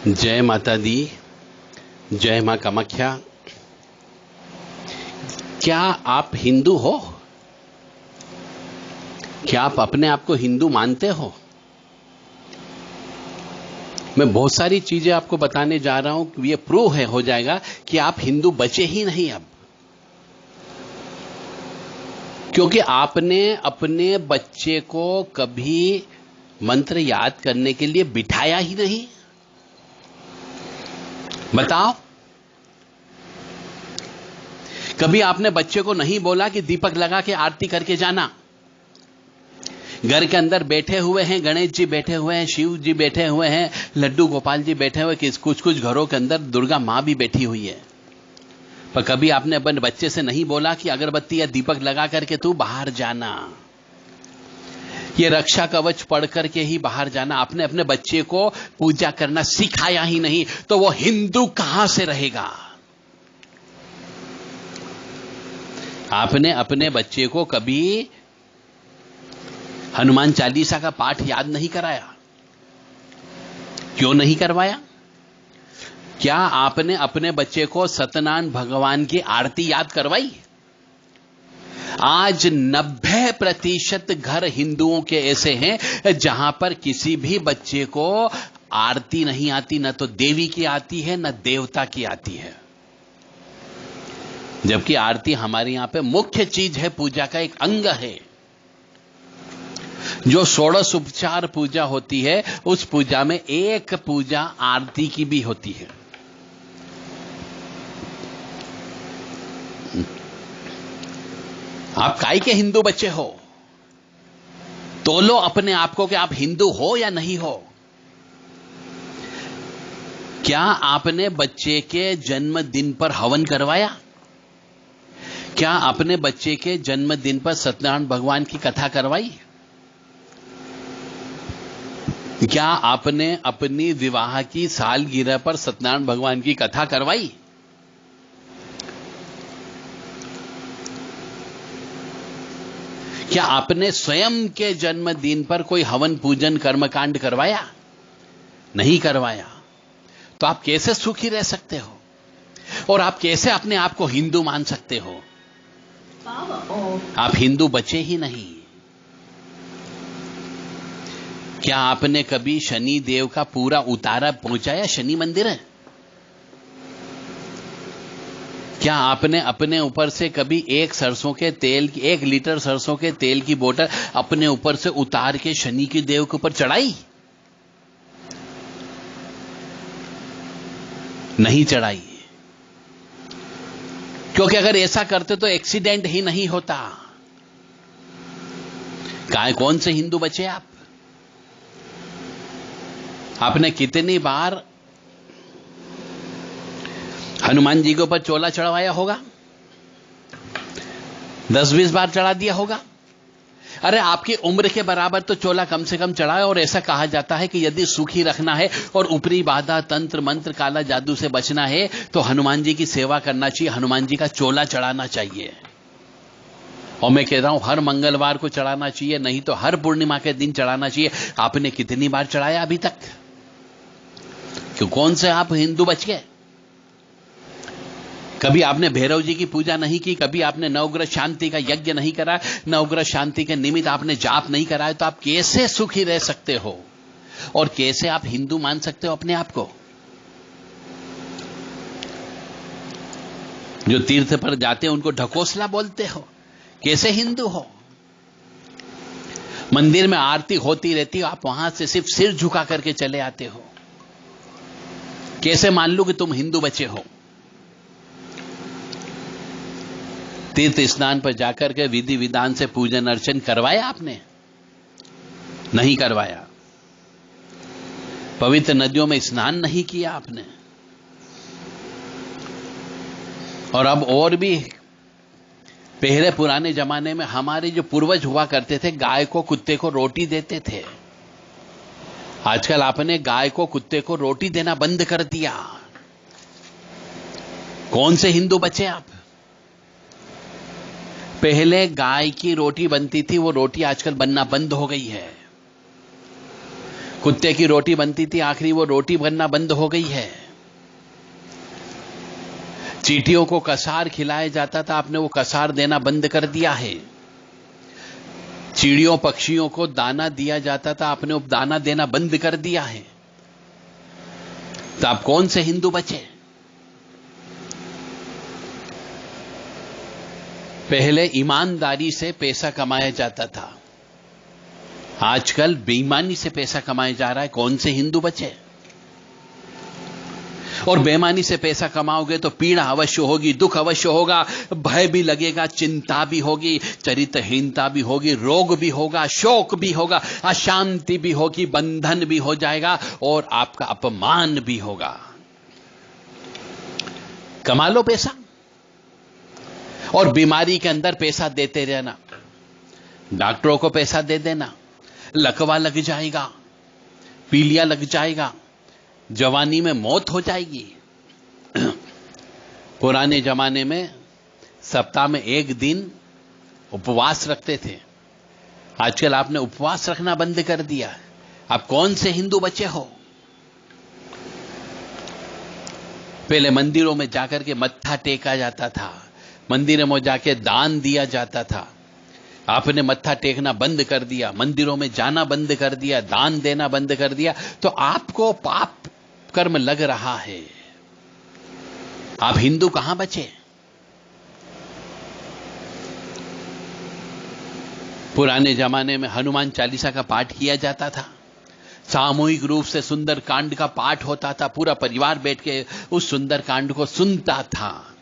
जय माता दी, जय मां कामाख्या। क्या आप हिंदू हो? क्या आप अपने आप को हिंदू मानते हो? मैं बहुत सारी चीजें आपको बताने जा रहा हूं, ये प्रूव है हो जाएगा कि आप हिंदू बचे ही नहीं अब, क्योंकि आपने अपने बच्चे को कभी मंत्र याद करने के लिए बिठाया ही नहीं। बताओ, कभी आपने बच्चे को नहीं बोला कि दीपक लगा के आरती करके जाना। घर के अंदर बैठे हुए हैं, गणेश जी बैठे हुए हैं, शिव जी बैठे हुए हैं, लड्डू गोपाल जी बैठे हुए, कुछ कुछ घरों के अंदर दुर्गा मां भी बैठी हुई है, पर कभी आपने अपने बच्चे से नहीं बोला कि अगरबत्ती या दीपक लगा करके तू बाहर जाना, ये रक्षा कवच पढ़ करके ही बाहर जाना। आपने अपने बच्चे को पूजा करना सिखाया ही नहीं, तो वो हिंदू कहां से रहेगा? आपने अपने बच्चे को कभी हनुमान चालीसा का पाठ याद नहीं कराया। क्यों नहीं करवाया? क्या आपने अपने बच्चे को सत्यनारायण भगवान की आरती याद करवाई? आज 90% घर हिंदुओं के ऐसे हैं जहां पर किसी भी बच्चे को आरती नहीं आती, न तो देवी की आती है न देवता की आती है, जबकि आरती हमारे यहां पे मुख्य चीज है, पूजा का एक अंग है। जो षोडश उपचार पूजा होती है, उस पूजा में एक पूजा आरती की भी होती है। आप काहे के हिंदू बच्चे हो? तोलो अपने आप को कि आप हिंदू हो या नहीं हो। क्या आपने बच्चे के जन्मदिन पर हवन करवाया? क्या अपने बच्चे के जन्मदिन पर सत्यनारायण भगवान की कथा करवाई? क्या आपने अपनी विवाह की सालगिरह पर सत्यनारायण भगवान की कथा करवाई? क्या आपने स्वयं के जन्मदिन पर कोई हवन पूजन कर्मकांड करवाया? नहीं करवाया। तो आप कैसे सुखी रह सकते हो? और आप कैसे अपने आप को हिंदू मान सकते हो? आप हिंदू बचे ही नहीं। क्या आपने कभी शनि देव का पूरा उतारा पहुंचाया शनि मंदिर है? क्या आपने अपने ऊपर से कभी एक लीटर सरसों के तेल की बोतल अपने ऊपर से उतार के शनि की देव के ऊपर चढ़ाई? नहीं चढ़ाई, क्योंकि अगर ऐसा करते तो एक्सीडेंट ही नहीं होता। कौन से हिंदू बचे आप? आपने कितनी बार हनुमान जी के ऊपर चोला चढ़वाया होगा? 10-20 बार चढ़ा दिया होगा। अरे आपकी उम्र के बराबर तो चोला कम से कम चढ़ाए। और ऐसा कहा जाता है कि यदि सुखी रखना है और ऊपरी बाधा तंत्र मंत्र काला जादू से बचना है तो हनुमान जी की सेवा करना चाहिए, हनुमान जी का चोला चढ़ाना चाहिए। और मैं कह रहा हूं हर मंगलवार को चढ़ाना चाहिए, नहीं तो हर पूर्णिमा के दिन चढ़ाना चाहिए। आपने कितनी बार चढ़ाया अभी तक? क्यों, कौन से आप हिंदू बच गए? कभी आपने भैरव जी की पूजा नहीं की, कभी आपने नवग्रह शांति का यज्ञ नहीं करा, नवग्रह शांति के निमित्त आपने जाप नहीं कराया, तो आप कैसे सुखी रह सकते हो? और कैसे आप हिंदू मान सकते हो अपने आप को? जो तीर्थ पर जाते हैं उनको ढकोसला बोलते हो, कैसे हिंदू हो? मंदिर में आरती होती रहती हो, आप वहां से सिर्फ सिर झुका करके चले आते हो। कैसे मान लूं कि तुम हिंदू बचे हो? तीर्थ स्नान पर जाकर के विधि विधान से पूजन अर्चन करवाया आपने? नहीं करवाया। पवित्र नदियों में स्नान नहीं किया आपने। और अब और भी, पहले पुराने जमाने में हमारे जो पूर्वज हुआ करते थे, गाय को कुत्ते को रोटी देते थे। आजकल आपने गाय को कुत्ते को रोटी देना बंद कर दिया। कौन से हिंदू बचे आप? पहले गाय की रोटी बनती थी, वो रोटी आजकल बनना बंद हो गई है। कुत्ते की रोटी बनती थी, आखिरी वो रोटी बनना बंद हो गई है। चींटियों को कसार खिलाया जाता था, आपने वो कसार देना बंद कर दिया है। चिड़ियों पक्षियों को दाना दिया जाता था, आपने वो दाना देना बंद कर दिया है। तो आप कौन से हिंदू बचे? पहले ईमानदारी से पैसा कमाया जाता था, आजकल बेईमानी से पैसा कमाया जा रहा है। कौन से हिंदू बचे? और बेईमानी से पैसा कमाओगे तो पीड़ा अवश्य होगी, दुख अवश्य होगा, भय भी लगेगा, चिंता भी होगी, चरित्रहीनता भी होगी, रोग भी होगा, शोक भी होगा, अशांति भी होगी, बंधन भी हो जाएगा और आपका अपमान भी होगा। कमा लो पैसा और बीमारी के अंदर पैसा देते रहना, डॉक्टरों को पैसा दे देना, लकवा लग जाएगा, पीलिया लग जाएगा, जवानी में मौत हो जाएगी। पुराने जमाने में सप्ताह में एक दिन उपवास रखते थे, आजकल आपने उपवास रखना बंद कर दिया। आप कौन से हिंदू बचे हो? पहले मंदिरों में जाकर के मत्था टेका जाता था, मंदिरों में जाके दान दिया जाता था, आपने मत्था टेकना बंद कर दिया, मंदिरों में जाना बंद कर दिया, दान देना बंद कर दिया, तो आपको पाप कर्म लग रहा है। आप हिंदू कहां बचे? पुराने जमाने में हनुमान चालीसा का पाठ किया जाता था, सामूहिक रूप से सुंदर कांड का पाठ होता था, पूरा परिवार बैठ के उस सुंदर कांड को सुनता था।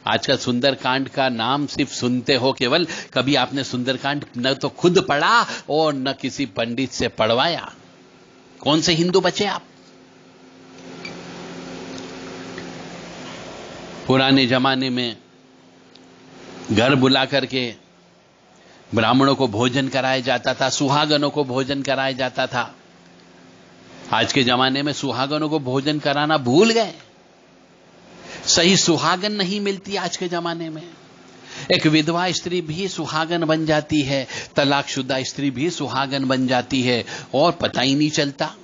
आजकल सुंदरकांड का नाम सिर्फ सुनते हो केवल, कभी आपने सुंदरकांड न तो खुद पढ़ा और न किसी पंडित से पढ़वाया। कौन से हिंदू बचे आप? पुराने जमाने में घर बुला करके ब्राह्मणों को भोजन कराया जाता था, सुहागनों को भोजन कराया जाता था। आज के जमाने में सुहागनों को भोजन कराना भूल गए, सही सुहागन नहीं मिलती आज के जमाने में। एक विधवा स्त्री भी सुहागन बन जाती है, तलाकशुदा स्त्री भी सुहागन बन जाती है और पता ही नहीं चलता।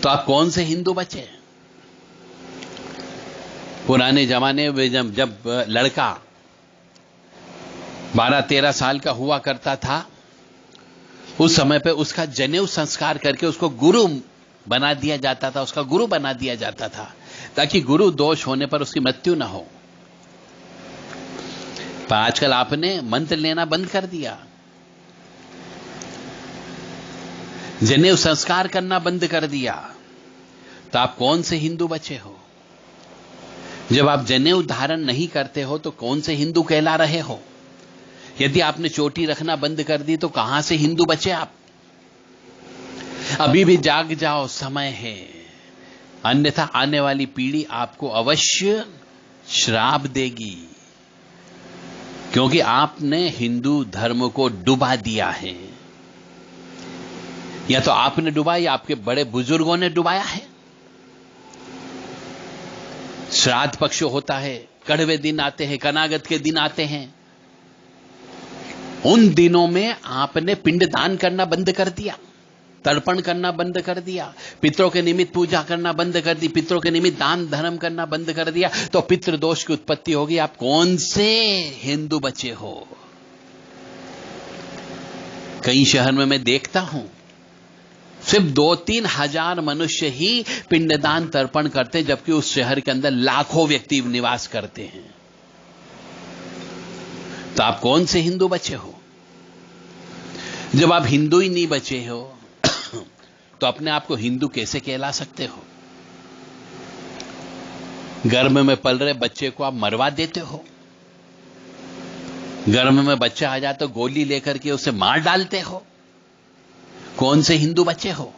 तो आप कौन से हिंदू बचे? पुराने जमाने में जब लड़का 12-13 साल का हुआ करता था, उस समय पे उसका जनेऊ संस्कार करके उसको गुरु बना दिया जाता था, उसका गुरु बना दिया जाता था, ताकि गुरु दोष होने पर उसकी मृत्यु ना हो। पर आजकल आपने मंत्र लेना बंद कर दिया, जनेऊ संस्कार करना बंद कर दिया। तो आप कौन से हिंदू बचे हो? जब आप जनेऊ धारण नहीं करते हो तो कौन से हिंदू कहला रहे हो? यदि आपने चोटी रखना बंद कर दी तो कहां से हिंदू बचे आप? अभी भी जाग जाओ, समय है, अन्यथा आने वाली पीढ़ी आपको अवश्य श्राप देगी, क्योंकि आपने हिंदू धर्म को डुबा दिया है। या तो आपने डुबाया या आपके बड़े बुजुर्गों ने डुबाया है। श्राद्ध पक्ष होता है, कड़वे दिन आते हैं, कनागत के दिन आते हैं, उन दिनों में आपने पिंडदान करना बंद कर दिया, तर्पण करना बंद कर दिया, पितरों के निमित्त पूजा करना बंद कर दी, पितरों के निमित्त दान धर्म करना बंद कर दिया, तो पितृ दोष की उत्पत्ति होगी। आप कौन से हिंदू बचे हो? कई शहर में मैं देखता हूं सिर्फ 2-3 हजार मनुष्य ही पिंडदान तर्पण करते हैं, जबकि उस शहर के अंदर लाखों व्यक्ति निवास करते हैं। तो आप कौन से हिंदू बचे हो? जब आप हिंदू ही नहीं बचे हो तो अपने आप को हिंदू कैसे कहला सकते हो? गर्भ में पल रहे बच्चे को आप मरवा देते हो, गर्भ में बच्चा आ जाए तो गोली लेकर के उसे मार डालते हो। कौन से हिंदू बचे हो?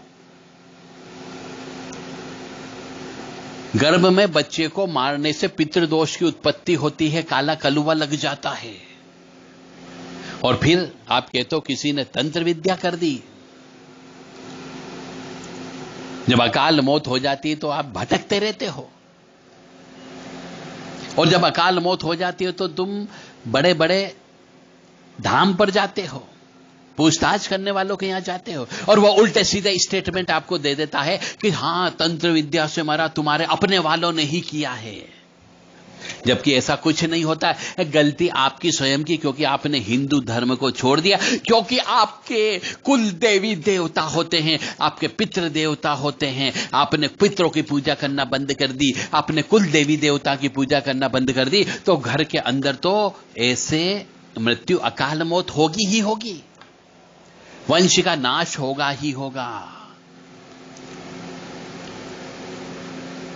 गर्भ में बच्चे को मारने से पितृदोष की उत्पत्ति होती है, काला कलुआ लग जाता है, और फिर आप कहते हो किसी ने तंत्र विद्या कर दी। जब अकाल मौत हो जाती है तो आप भटकते रहते हो, और जब अकाल मौत हो जाती है तो तुम बड़े बड़े धाम पर जाते हो, पूछताछ करने वालों के यहां जाते हो और वह उल्टे सीधे स्टेटमेंट आपको दे देता है कि हां, तंत्र विद्या से मरा तुम्हारे अपने वालों ने ही किया है, जबकि ऐसा कुछ नहीं होता है। गलती आपकी स्वयं की, क्योंकि आपने हिंदू धर्म को छोड़ दिया, क्योंकि आपके कुल देवी देवता होते हैं, आपके पितृ देवता होते हैं, आपने पितरों की पूजा करना बंद कर दी, आपने कुल देवी देवता की पूजा करना बंद कर दी, तो घर के अंदर तो ऐसे मृत्यु, अकाल मौत होगी ही होगी, वंश का नाश होगा ही होगा।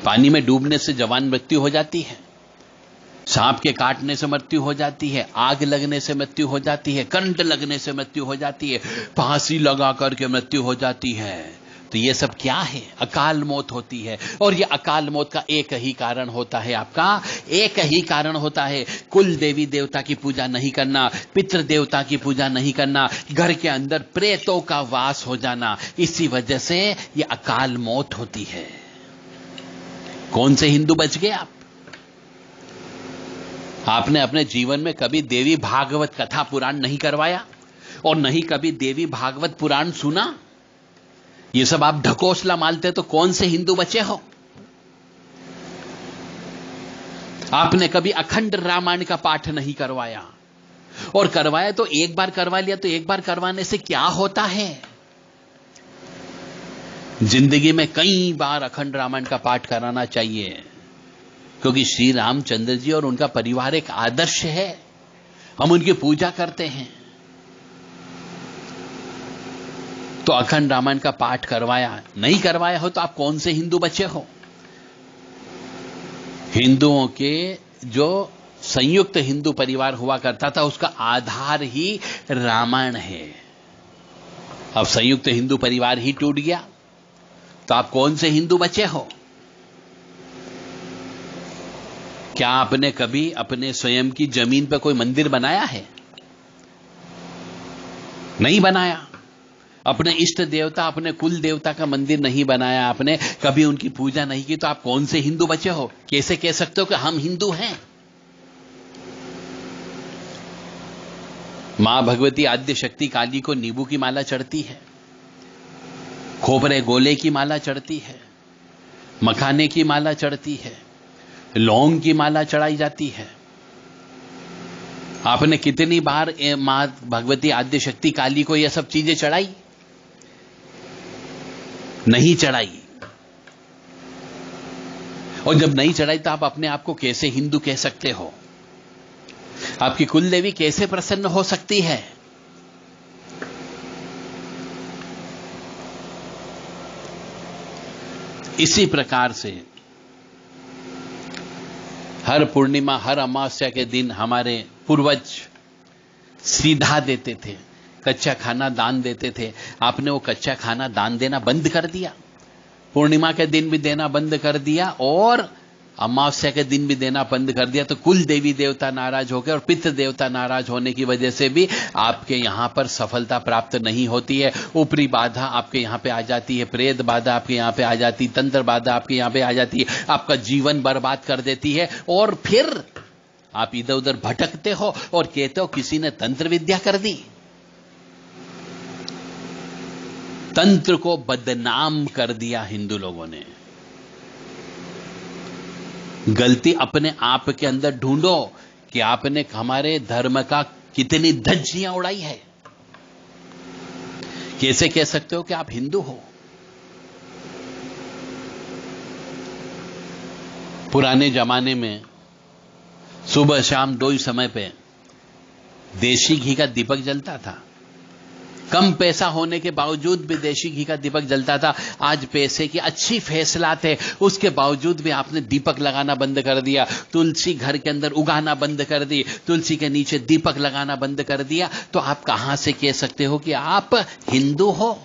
पानी में डूबने से जवान मृत्यु हो जाती है, सांप के काटने से मृत्यु हो जाती है, आग लगने से मृत्यु हो जाती है, करंट लगने से मृत्यु हो जाती है, फांसी लगा करके मृत्यु हो जाती है। तो ये सब क्या है? अकाल मौत होती है। और ये अकाल मौत का एक ही कारण होता है, आपका एक ही कारण होता है, कुल देवी देवता की पूजा नहीं करना, पितृ देवता की पूजा नहीं करना, घर के अंदर प्रेतों का वास हो जाना। इसी वजह से ये अकाल मौत होती है। कौन से हिंदू बच गए आप? आपने अपने जीवन में कभी देवी भागवत कथा पुराण नहीं करवाया और नहीं कभी देवी भागवत पुराण सुना। ये सब आप ढकोसला मानते, तो कौन से हिंदू बचे हो? आपने कभी अखंड रामायण का पाठ नहीं करवाया, और करवाया तो एक बार करवा लिया, तो एक बार करवाने से क्या होता है? जिंदगी में कई बार अखंड रामायण का पाठ कराना चाहिए, क्योंकि श्री रामचंद्र जी और उनका परिवार एक आदर्श है, हम उनकी पूजा करते हैं। तो अखंड रामायण का पाठ करवाया, नहीं करवाया हो तो आप कौन से हिंदू बचे हो? हिंदुओं के जो संयुक्त हिंदू परिवार हुआ करता था, उसका आधार ही रामायण है। अब संयुक्त हिंदू परिवार ही टूट गया, तो आप कौन से हिंदू बचे हो? क्या आपने कभी अपने स्वयं की जमीन पर कोई मंदिर बनाया है? नहीं बनाया। अपने इष्ट देवता, अपने कुल देवता का मंदिर नहीं बनाया आपने, कभी उनकी पूजा नहीं की, तो आप कौन से हिंदू बचे हो? कैसे कह सकते हो कि हम हिंदू हैं? मां भगवती आद्य शक्ति काली को नींबू की माला चढ़ती है, खोपरे गोले की माला चढ़ती है, मखाने की माला चढ़ती है, लौंग की माला चढ़ाई जाती है। आपने कितनी बार मां भगवती आद्य शक्ति काली को यह सब चीजें चढ़ाई? नहीं चढ़ाई। और जब नहीं चढ़ाई तो आप अपने आप को कैसे हिंदू कह सकते हो? आपकी कुल देवी कैसे प्रसन्न हो सकती है? इसी प्रकार से हर पूर्णिमा, हर अमावस्या के दिन हमारे पूर्वज सीधा देते थे, कच्चा खाना दान देते थे। आपने वो कच्चा खाना दान देना बंद कर दिया, पूर्णिमा के दिन भी देना बंद कर दिया और अमावस्या के दिन भी देना बंद कर दिया। तो कुल देवी देवता नाराज हो गए और पितृ देवता नाराज होने की वजह से भी आपके यहां पर सफलता प्राप्त नहीं होती है। ऊपरी बाधा आपके यहां पे आ जाती है, प्रेत बाधा आपके यहां पे आ जाती है, तंत्र बाधा आपके यहां पे आ जाती है, आपका जीवन बर्बाद कर देती है। और फिर आप इधर उधर भटकते हो और कहते हो किसी ने तंत्र विद्या कर दी। तंत्र को बदनाम कर दिया हिंदू लोगों ने। गलती अपने आप के अंदर ढूंढो कि आपने हमारे धर्म का कितनी धज्जियां उड़ाई है। कैसे कह सकते हो कि आप हिंदू हो? पुराने जमाने में सुबह शाम दो ही समय पे देशी घी का दीपक जलता था। कम पैसा होने के बावजूद भी देशी घी का दीपक जलता था। आज पैसे की अच्छी फैसलात है, उसके बावजूद भी आपने दीपक लगाना बंद कर दिया, तुलसी घर के अंदर उगाना बंद कर दी, तुलसी के नीचे दीपक लगाना बंद कर दिया। तो आप कहां से कह सकते हो कि आप हिंदू हो?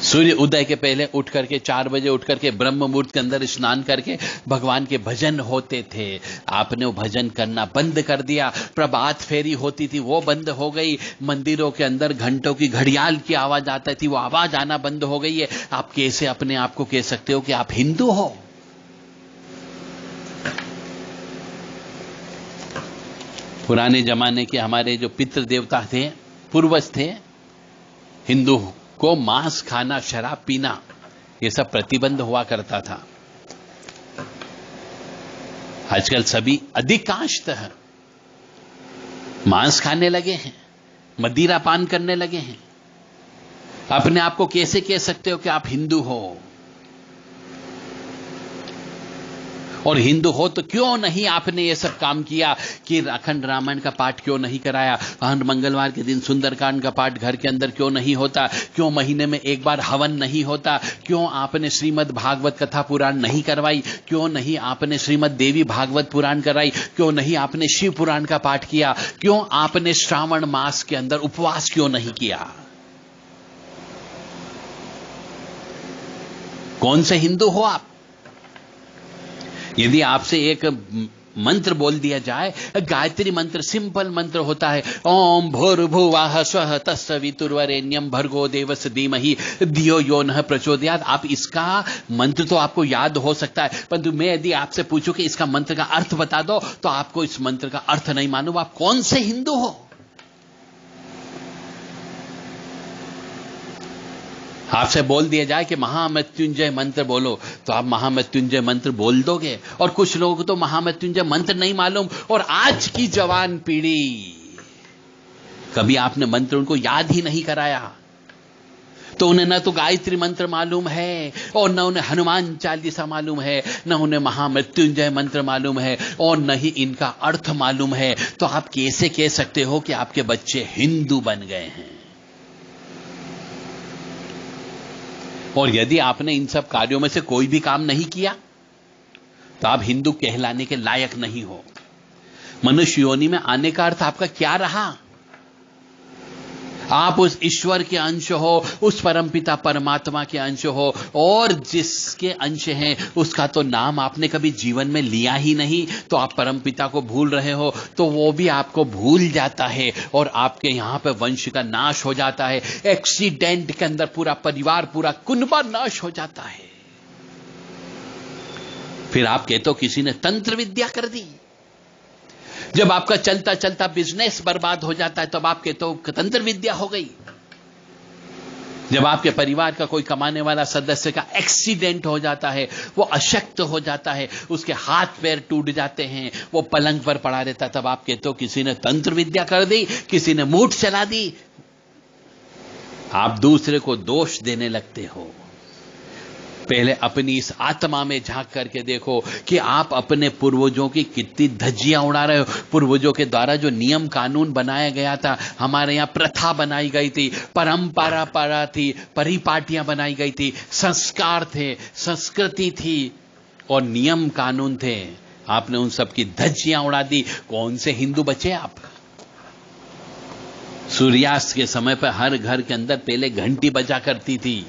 सूर्य उदय के पहले उठ करके 4 बजे उठ करके ब्रह्म मुहूर्त के अंदर स्नान करके भगवान के भजन होते थे। आपने वो भजन करना बंद कर दिया। प्रभात फेरी होती थी, वो बंद हो गई। मंदिरों के अंदर घंटों की घड़ियाल की आवाज आती थी, वो आवाज आना बंद हो गई है। आप कैसे अपने आप को कह सकते हो कि आप हिंदू हो? पुराने जमाने के हमारे जो पितृ देवता थे, पूर्वज थे, हिंदू को मांस खाना, शराब पीना, ये सब प्रतिबंध हुआ करता था। आजकल सभी अधिकांशतः मांस खाने लगे हैं, मदिरा पान करने लगे हैं। अपने आप को कैसे कह सकते हो कि आप हिंदू हो? और हिंदू हो तो क्यों नहीं आपने ये सब काम किया कि अखंड रामायण का पाठ क्यों नहीं कराया? हर मंगलवार के दिन सुंदरकांड का पाठ घर के अंदर क्यों नहीं होता? क्यों महीने में एक बार हवन नहीं होता? क्यों आपने श्रीमद् भागवत कथा पुराण नहीं करवाई? क्यों नहीं आपने श्रीमद् देवी भागवत पुराण कराई? क्यों नहीं आपने शिव पुराण का पाठ किया? क्यों आपने श्रावण मास के अंदर उपवास क्यों नहीं किया? कौन से हिंदू हो आप? यदि आपसे एक मंत्र बोल दिया जाए, गायत्री मंत्र, सिंपल मंत्र होता है, ओम भूर्भुवः स्वः तत्सवितुर्वरेण्यं भर्गो देवस्य धीमहि धियो यो नः प्रचोदयात्। आप इसका मंत्र तो आपको याद हो सकता है, परंतु मैं यदि आपसे पूछूं कि इसका मंत्र का अर्थ बता दो, तो आपको इस मंत्र का अर्थ नहीं मालूम। आप कौन से हिंदू हो? आपसे बोल दिया जाए कि महामृत्युंजय मंत्र बोलो, तो आप महामृत्युंजय मंत्र बोल दोगे। और कुछ लोगों को तो महामृत्युंजय मंत्र नहीं मालूम। और आज की जवान पीढ़ी, कभी आपने मंत्र उनको याद ही नहीं कराया, तो उन्हें न तो गायत्री मंत्र मालूम है, और न उन्हें हनुमान चालीसा मालूम है, न उन्हें महामृत्युंजय मंत्र मालूम है, और न ही इनका अर्थ मालूम है। तो आप कैसे कह सकते हो कि आपके बच्चे हिंदू बन गए हैं? और यदि आपने इन सब कार्यों में से कोई भी काम नहीं किया, तो आप हिंदू कहलाने के लायक नहीं हो। मनुष्य योनि में आने का अर्थ आपका क्या रहा? आप उस ईश्वर के अंश हो, उस परमपिता परमात्मा के अंश हो, और जिसके अंश हैं उसका तो नाम आपने कभी जीवन में लिया ही नहीं। तो आप परमपिता को भूल रहे हो, तो वो भी आपको भूल जाता है, और आपके यहां पे वंश का नाश हो जाता है। एक्सीडेंट के अंदर पूरा परिवार, पूरा कुनबा नाश हो जाता है। फिर आप कहते हो किसी ने तंत्र विद्या कर दी। जब आपका चलता चलता बिजनेस बर्बाद हो जाता है, तब आप कहते हो तंत्र विद्या हो गई। जब आपके परिवार का कोई कमाने वाला सदस्य का एक्सीडेंट हो जाता है, वो अशक्त हो जाता है, उसके हाथ पैर टूट जाते हैं, वो पलंग पर पड़ा रहता है, तब आप कहते हो किसी ने तंत्र विद्या कर दी, किसी ने मूठ चला दी। आप दूसरे को दोष देने लगते हो। पहले अपनी इस आत्मा में झांक करके देखो कि आप अपने पूर्वजों की कितनी धज्जियां उड़ा रहे हो। पूर्वजों के द्वारा जो नियम कानून बनाया गया था, हमारे यहां प्रथा बनाई गई थी, परंपरा थी, परिपाटियां बनाई गई थी, संस्कार थे, संस्कृति थी और नियम कानून थे, आपने उन सब की धज्जियां उड़ा दी। कौन से हिंदू बचे आप? सूर्यास्त के समय पर हर घर के अंदर पहले घंटी बजा करती थी।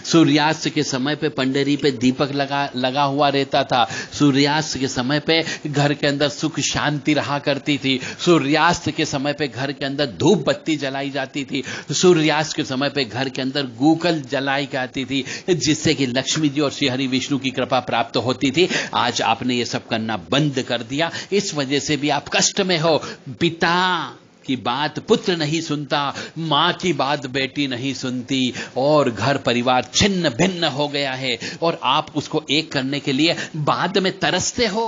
सूर्यास्त के समय पे पंडरी पे दीपक लगा हुआ रहता था। सूर्यास्त के समय पे घर के अंदर सुख शांति रहा करती थी। सूर्यास्त के समय पे घर के अंदर धूप बत्ती जलाई जाती थी। सूर्यास्त के समय पे घर के अंदर गूकल जलाई जाती थी, जिससे कि लक्ष्मी जी और श्री हरि विष्णु की कृपा प्राप्त होती थी। आज आपने ये सब करना बंद कर दिया, इस वजह से भी आप कष्ट में हो। पिता की बात पुत्र नहीं सुनता, मां की बात बेटी नहीं सुनती, और घर परिवार छिन्न भिन्न हो गया है, और आप उसको एक करने के लिए बाद में तरसते हो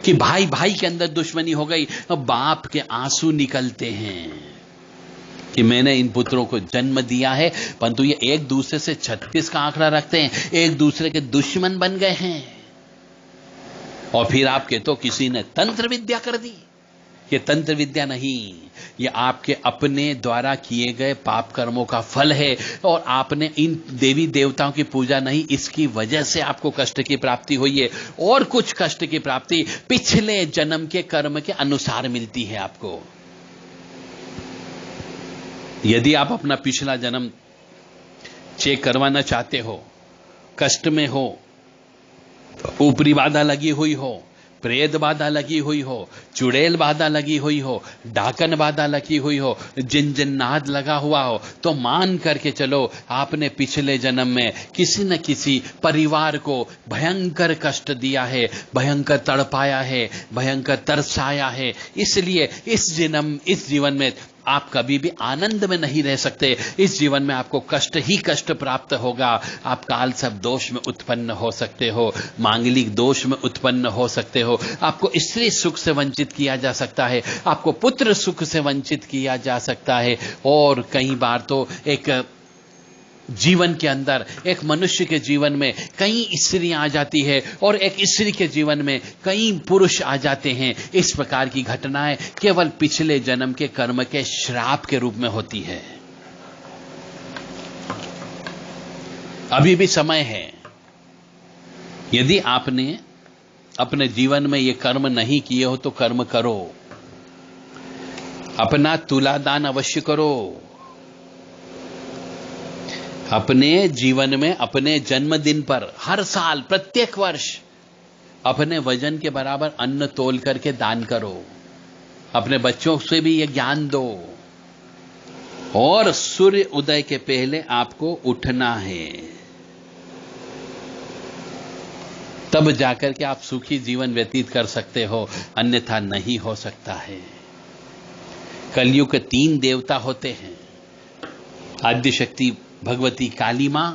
कि भाई भाई के अंदर दुश्मनी हो गई। बाप के आंसू निकलते हैं कि मैंने इन पुत्रों को जन्म दिया है, परंतु ये एक दूसरे से 36 का आंकड़ा रखते हैं, एक दूसरे के दुश्मन बन गए हैं। और फिर आप कहते हो किसी ने तंत्र विद्या कर दी। ये तंत्र विद्या नहीं, ये आपके अपने द्वारा किए गए पाप कर्मों का फल है, और आपने इन देवी देवताओं की पूजा नहीं, इसकी वजह से आपको कष्ट की प्राप्ति हुई है। और कुछ कष्ट की प्राप्ति पिछले जन्म के कर्म के अनुसार मिलती है आपको। यदि आप अपना पिछला जन्म चेक करवाना चाहते हो, कष्ट में हो, ऊपरी बाधा लगी हुई हो, प्रेत बाधा लगी हुई हो, चुड़ैल बाधा लगी हुई हो, डाकन बाधा लगी हुई हो, जिन्नाद लगा हुआ हो, तो मान करके चलो आपने पिछले जन्म में किसी न किसी परिवार को भयंकर कष्ट दिया है, भयंकर तड़पाया है, भयंकर तरसाया है। इसलिए इस जीवन में आप कभी भी आनंद में नहीं रह सकते। इस जीवन में आपको कष्ट ही कष्ट प्राप्त होगा। आप काल सब दोष में उत्पन्न हो सकते हो, मांगलिक दोष में उत्पन्न हो सकते हो, आपको स्त्री सुख से वंचित किया जा सकता है, आपको पुत्र सुख से वंचित किया जा सकता है। और कई बार तो एक जीवन के अंदर, एक मनुष्य के जीवन में कई स्त्रियां आ जाती है और एक स्त्री के जीवन में कई पुरुष आ जाते हैं। इस प्रकार की घटनाएं केवल पिछले जन्म के कर्म के श्राप के रूप में होती है। अभी भी समय है। यदि आपने अपने जीवन में ये कर्म नहीं किए हो तो कर्म करो, अपना तुलादान अवश्य करो। अपने जीवन में अपने जन्मदिन पर हर साल प्रत्येक वर्ष अपने वजन के बराबर अन्न तोल करके दान करो। अपने बच्चों से भी यह ज्ञान दो। और सूर्य उदय के पहले आपको उठना है, तब जाकर के आप सुखी जीवन व्यतीत कर सकते हो, अन्यथा नहीं हो सकता है। कलयुग के 3 देवता होते हैं, आद्य शक्ति भगवती काली मां,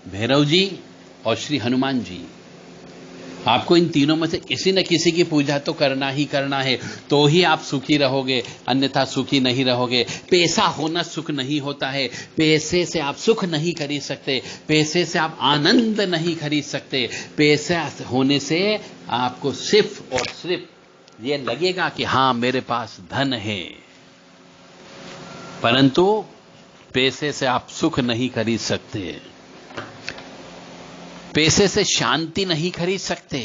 भैरव जी और श्री हनुमान जी। आपको इन तीनों में से किसी न किसी की पूजा तो करना ही करना है, तो ही आप सुखी रहोगे, अन्यथा सुखी नहीं रहोगे। पैसा होना सुख नहीं होता है, पैसे से आप सुख नहीं खरीद सकते, पैसे से आप आनंद नहीं खरीद सकते। पैसा होने से आपको सिर्फ और सिर्फ ये लगेगा कि हां मेरे पास धन है, परंतु पैसे से आप सुख नहीं खरीद सकते, पैसे से शांति नहीं खरीद सकते।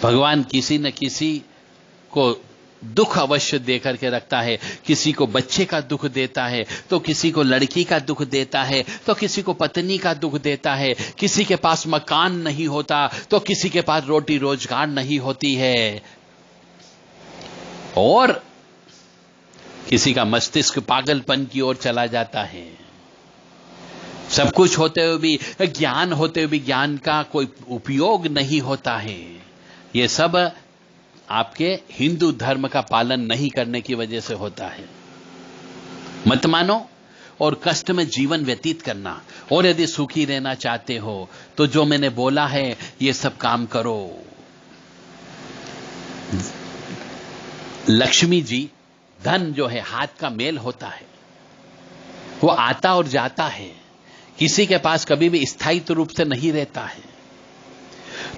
भगवान किसी न किसी को दुख अवश्य देकर के रखता है। किसी को बच्चे का दुख देता है, तो किसी को लड़की का दुख देता है, तो किसी को पत्नी का दुख देता है। किसी के पास मकान नहीं होता, तो किसी के पास रोटी रोजगार नहीं होती है। और किसी का मस्तिष्क पागलपन की ओर चला जाता है। सब कुछ होते हुए भी, ज्ञान होते हुए भी ज्ञान का कोई उपयोग नहीं होता है। यह सब आपके हिंदू धर्म का पालन नहीं करने की वजह से होता है। मत मानो और कष्ट में जीवन व्यतीत करना। और यदि सुखी रहना चाहते हो तो जो मैंने बोला है ये सब काम करो। लक्ष्मी जी, धन जो है हाथ का मेल होता है, वो आता और जाता है, किसी के पास कभी भी स्थायित्व रूप से नहीं रहता है।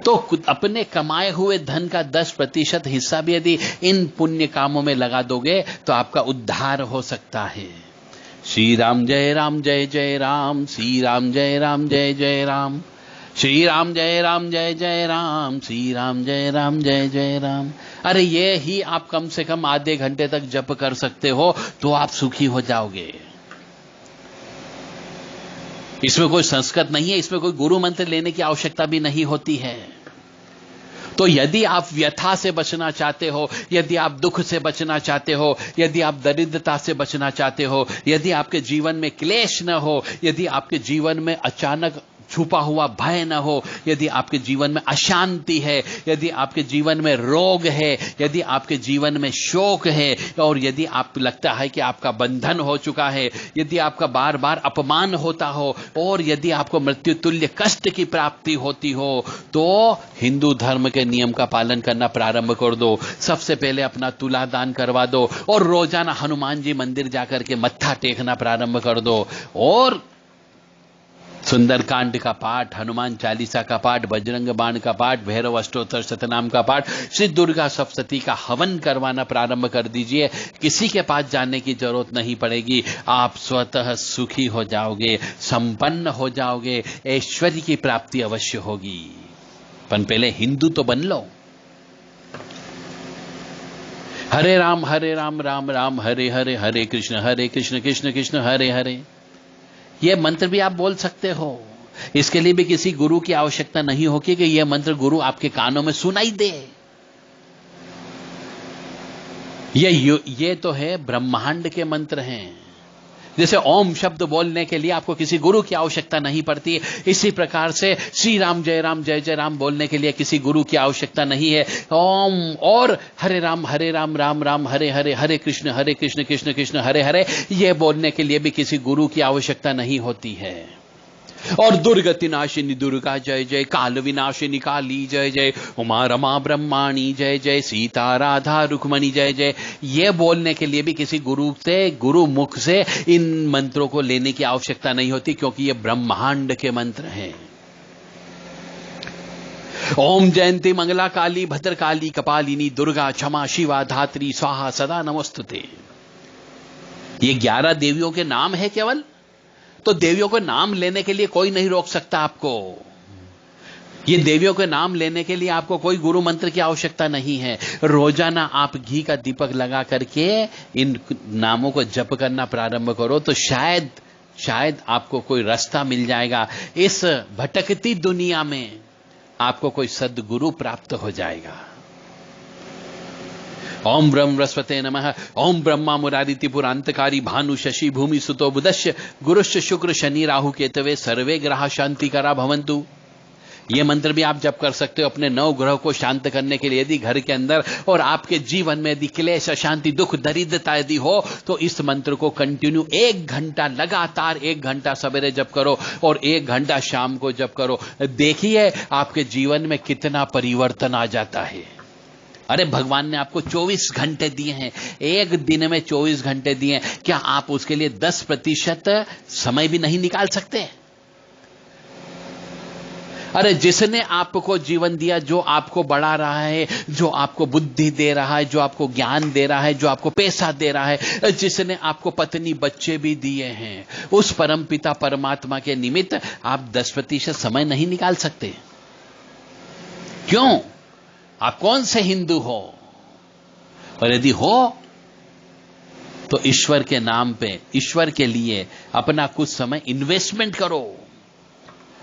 तो अपने कमाए हुए धन का 10% हिस्सा भी यदि इन पुण्य कामों में लगा दोगे तो आपका उद्धार हो सकता है। श्री राम जय जय राम, श्री राम जय जय राम, श्री राम जय राम, श्री राम जय राम। अरे ये ही आप कम से कम आधे घंटे तक जप कर सकते हो तो आप सुखी हो जाओगे। इसमें कोई संस्कृत नहीं है, इसमें कोई गुरु मंत्र लेने की आवश्यकता भी नहीं होती है। तो यदि आप व्यथा से बचना चाहते हो, यदि आप दुख से बचना चाहते हो, यदि आप दरिद्रता से बचना चाहते हो, यदि आपके जीवन में क्लेश न हो, यदि आपके जीवन में अचानक छुपा हुआ भय न हो, यदि आपके जीवन में अशांति है, यदि आपके जीवन में रोग है, यदि आपके जीवन में शोक है, और यदि आप लगता है कि आपका बंधन हो चुका है, यदि आपका बार बार अपमान होता हो, और यदि आपको मृत्यु तुल्य कष्ट की प्राप्ति होती हो, तो हिंदू धर्म के नियम का पालन करना प्रारंभ कर दो। सबसे पहले अपना तुला दान करवा दो और रोजाना हनुमान जी मंदिर जाकर के मत्था टेकना प्रारंभ कर दो। और सुंदरकांड का पाठ, हनुमान चालीसा का पाठ, बजरंग बाण का पाठ, भैरव अष्टोत्तर शतनाम का पाठ, श्री दुर्गा सप्तशती का हवन करवाना प्रारंभ कर दीजिए। किसी के पास जाने की जरूरत नहीं पड़ेगी, आप स्वतः सुखी हो जाओगे, संपन्न हो जाओगे, ऐश्वर्य की प्राप्ति अवश्य होगी। पर पहले हिंदू तो बन लो। हरे राम राम राम हरे हरे, हरे कृष्ण कृष्ण कृष्ण हरे हरे। यह मंत्र भी आप बोल सकते हो। इसके लिए भी किसी गुरु की आवश्यकता नहीं होगी कि यह मंत्र गुरु आपके कानों में सुनाई दे। ये तो है ब्रह्मांड के मंत्र हैं। जैसे ओम शब्द बोलने के लिए आपको किसी गुरु की आवश्यकता नहीं पड़ती, इसी प्रकार से श्री राम जय राम बोलने के लिए किसी गुरु की आवश्यकता नहीं है। ओम और हरे राम राम राम हरे हरे, हरे कृष्ण कृष्ण कृष्ण हरे हरे, ये बोलने के लिए भी किसी गुरु की आवश्यकता नहीं होती है। और दुर्गति नाशिनी दुर्गा जय जय, काल विनाशिनी काली जय जय, उमा रमा ब्रह्माणी जय जय, सीता राधा रुक्मणी जय जय, ये बोलने के लिए भी किसी गुरु मुख से इन मंत्रों को लेने की आवश्यकता नहीं होती, क्योंकि ये ब्रह्मांड के मंत्र हैं। ओम जयंती मंगला काली भद्रकाली कपालिनी दुर्गा क्षमा शिवा धात्री स्वाहा सदा नमोस्तुते, ये 11 देवियों के नाम है केवल। तो देवियों के नाम लेने के लिए कोई नहीं रोक सकता आपको। ये देवियों के नाम लेने के लिए आपको कोई गुरु मंत्र की आवश्यकता नहीं है। रोजाना आप घी का दीपक लगा करके इन नामों को जप करना प्रारंभ करो, तो शायद आपको कोई रास्ता मिल जाएगा। इस भटकती दुनिया में आपको कोई सद्गुरु प्राप्त हो जाएगा। ओम ब्रह्म बृहस्पते नमः, ओम ब्रह्मा मुरारी त्रिपुरांतकारी भानु शशि भूमि सुतो बुधश्च गुरुश्च शुक्र शनि राहु केतवे सर्वे ग्रह शांति करा भवंतु। ये मंत्र भी आप जप कर सकते हो अपने 9 ग्रह को शांत करने के लिए। यदि घर के अंदर और आपके जीवन में यदि क्लेश अशांति दुख दरिद्रता यदि हो, तो इस मंत्र को कंटिन्यू 1 घंटा लगातार 1 घंटा सवेरे जप करो और 1 घंटा शाम को जप करो। देखिए आपके जीवन में कितना परिवर्तन आ जाता है। अरे भगवान ने आपको 24 घंटे दिए हैं, एक दिन में 24 घंटे दिए हैं, क्या आप उसके लिए 10% समय भी नहीं निकाल सकते? अरे जिसने आपको जीवन दिया, जो आपको बढ़ा रहा है, जो आपको बुद्धि दे रहा है, जो आपको ज्ञान दे रहा है, जो आपको पैसा दे रहा है, जिसने आपको पत्नी बच्चे भी दिए हैं, उस परमपिता परमात्मा के निमित्त आप 10% समय नहीं निकाल सकते? क्यों? आप कौन से हिंदू हो? और यदि हो तो ईश्वर के नाम पे, ईश्वर के लिए अपना कुछ समय इन्वेस्टमेंट करो।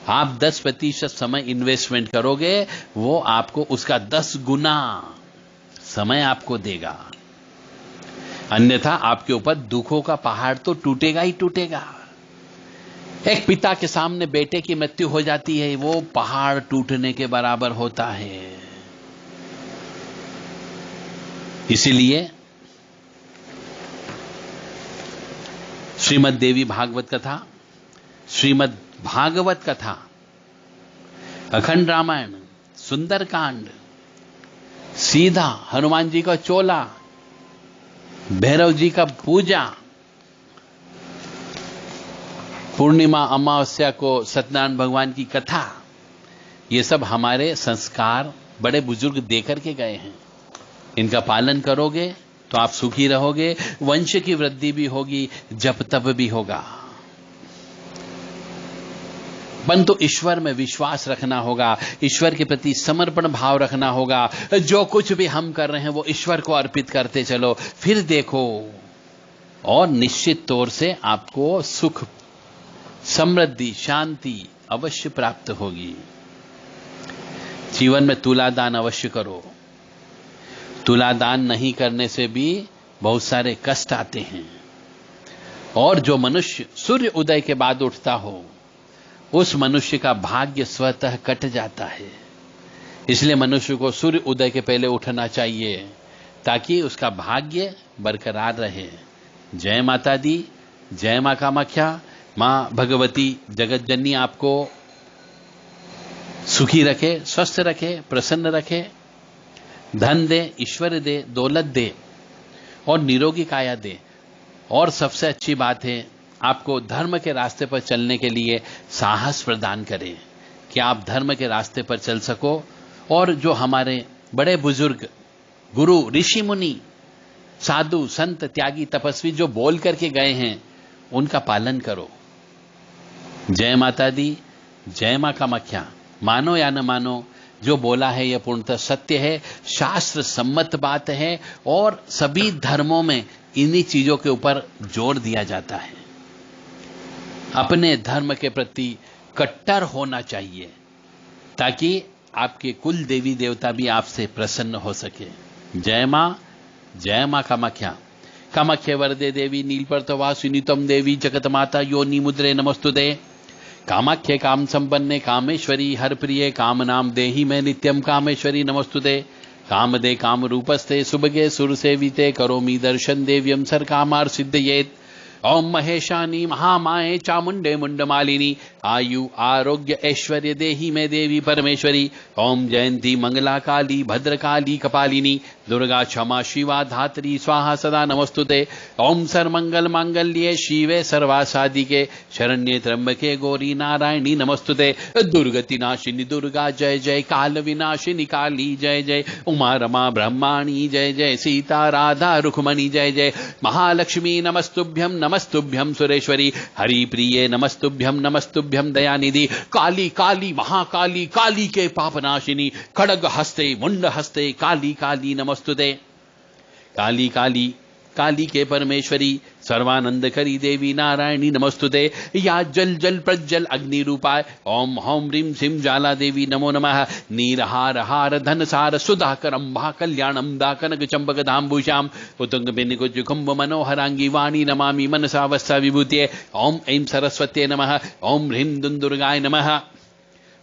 आप 10% समय इन्वेस्टमेंट करोगे, वो आपको उसका 10 गुना समय आपको देगा। अन्यथा आपके ऊपर दुखों का पहाड़ तो टूटेगा ही टूटेगा। एक पिता के सामने बेटे की मृत्यु हो जाती है, वो पहाड़ टूटने के बराबर होता है। इसीलिए श्रीमद् देवी भागवत कथा, श्रीमद् भागवत कथा, अखंड रामायण, सुंदरकांड, सीधा हनुमान जी का चोला, भैरव जी का पूजा, पूर्णिमा अमावस्या को सत्यनारायण भगवान की कथा, ये सब हमारे संस्कार बड़े बुजुर्ग देकर के गए हैं। इनका पालन करोगे तो आप सुखी रहोगे, वंश की वृद्धि भी होगी, जप तप भी होगा। परंतु ईश्वर में विश्वास रखना होगा, ईश्वर के प्रति समर्पण भाव रखना होगा। जो कुछ भी हम कर रहे हैं वो ईश्वर को अर्पित करते चलो, फिर देखो और निश्चित तौर से आपको सुख, समृद्धि, शांति अवश्य प्राप्त होगी। जीवन में तुलादान अवश्य करो। तुलादान नहीं करने से भी बहुत सारे कष्ट आते हैं। और जो मनुष्य सूर्य उदय के बाद उठता हो, उस मनुष्य का भाग्य स्वतः कट जाता है। इसलिए मनुष्य को सूर्य उदय के पहले उठना चाहिए, ताकि उसका भाग्य बरकरार रहे। जय माता दी, जय मां कामाख्या। मां भगवती जगत जननी आपको सुखी रखे, स्वस्थ रखे, प्रसन्न रखे, धन दे, ईश्वर दे, दौलत दे और निरोगी काया दे। और सबसे अच्छी बात है, आपको धर्म के रास्ते पर चलने के लिए साहस प्रदान करें कि आप धर्म के रास्ते पर चल सको। और जो हमारे बड़े बुजुर्ग गुरु, ऋषि मुनि, साधु, संत, त्यागी, तपस्वी जो बोल करके गए हैं, उनका पालन करो। जय माता दी, जय मां कामाख्या। मानो या न मानो, जो बोला है यह पूर्णतः सत्य है, शास्त्र सम्मत बात है। और सभी धर्मों में इन्हीं चीजों के ऊपर जोर दिया जाता है। अपने धर्म के प्रति कट्टर होना चाहिए, ताकि आपके कुल देवी देवता भी आपसे प्रसन्न हो सके। जय मां कामाख्या। कामाख्या वरदे देवी नीलपर्तवासिनी तम देवी जगत माता योनि मुद्रे नमस्तुते। कामाख्ये काम संपन्ने कामेश्वरी हर प्रिये काम नाम देहि में नित्यम कामेश्वरी नमस्तुते। कामदे काम रूपस्ते सुभगे सुर सेविते करोमि दर्शन देव्यम सर कामार सिद्धयेत। ओम महेशानी महामाये चामुंडे मुंडमालिनी आयु आरोग्य ऐश्वर्य देहि में देवी परमेश्वरी। ओम जयंती मंगला काली भद्रकाली कपालिनी दुर्गा क्षमा शिवा धात्री स्वाहा सदा नमस्तुते। ओम सर्वमंगल मांगल्ये शिवे सर्वासादिके शरण्ये त्र्यंबके गौरी नारायणी नमस्तुते। दुर्गति नाशिनी दुर्गा जय जय, काल विनाशिनी काली जय जय, उमा रमा ब्रह्माणी जय जय, सीता राधा रुक्मणी जय जय, महालक्ष्मी नमस्तुभ्यम नमस्तुभ्यम सुरेश्वरी, हरि प्रिये नमस्तुभ्यम नमस्तुभ्यम दयानिधि, काली काली महाकाली काली के पापनाशिनी, खड़ग हस्ते मुंड हस्ते काली काली नमस्तुते। काली काली काली के परमेश्वरी सर्वानंद करी देवी नारायणी नमस्तुते। या जल जल प्रज्जल अग्नि रूपाय ओम हौम ह्रीं सिं ज्वाला देवी नमो नमः। नीरहार हार धन सार सुधाकर अंबा कल्याणम दा कनक चंपक धाम्बुषाम उतुंग बिनिकुज कुंभ मनोहरांगी वाणी नमामि मनसा वस्सा विभूते। ओम ऐं सरस्वत्ये नमः। ओम ह्रीं दुंदुर्गाय नमः।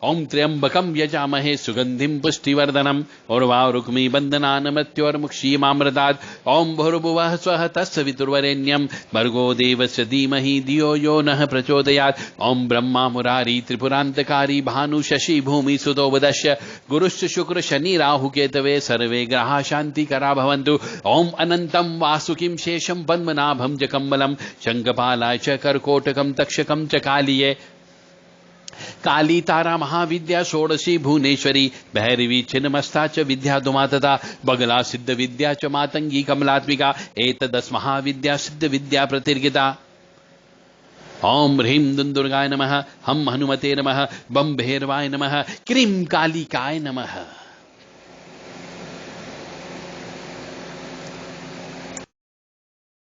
ओम त्र्यंबकम यजामहे सुगंधिम पुष्टिवर्धनम उर्वारुक्मी बंधनान मृत्योर्मुक्षीमामृतात्। ओम भूर्भुवः स्वः तत्सवितुर्वरेण्यं भर्गो देवस्य धीमहि धियो यो नः प्रचोदयात्। ओम ब्रह्मा मुरारी त्रिपुरांतकारी भानु शशि भूमि सुतो बुधश्च गुरुश्च शुक्र शनि राहु केतवे सर्वे ग्रहा शांतिकरा भवन्तु। ओम अनंतं वासुकिं शेषं पद्मनाभं च कम्बलं शंखपालाय च कर्कोटकं तक्षकं च कालिये। काली तारा महाविद्या षोडशी भुवनेश्वरी भैरवी छिन्नमस्ता च विद्या दुमा तथा बगला सिद्ध विद्या च मातंगी कमलात्मिका एतदस महाविद्या सिद्ध विद्या प्रतिर्गिता। ओम ह्रीं दुंदुर्गाय नमः। हम हनुमते नमः। बम भैरवाय नमः। क्रीं कालिकाय नमः।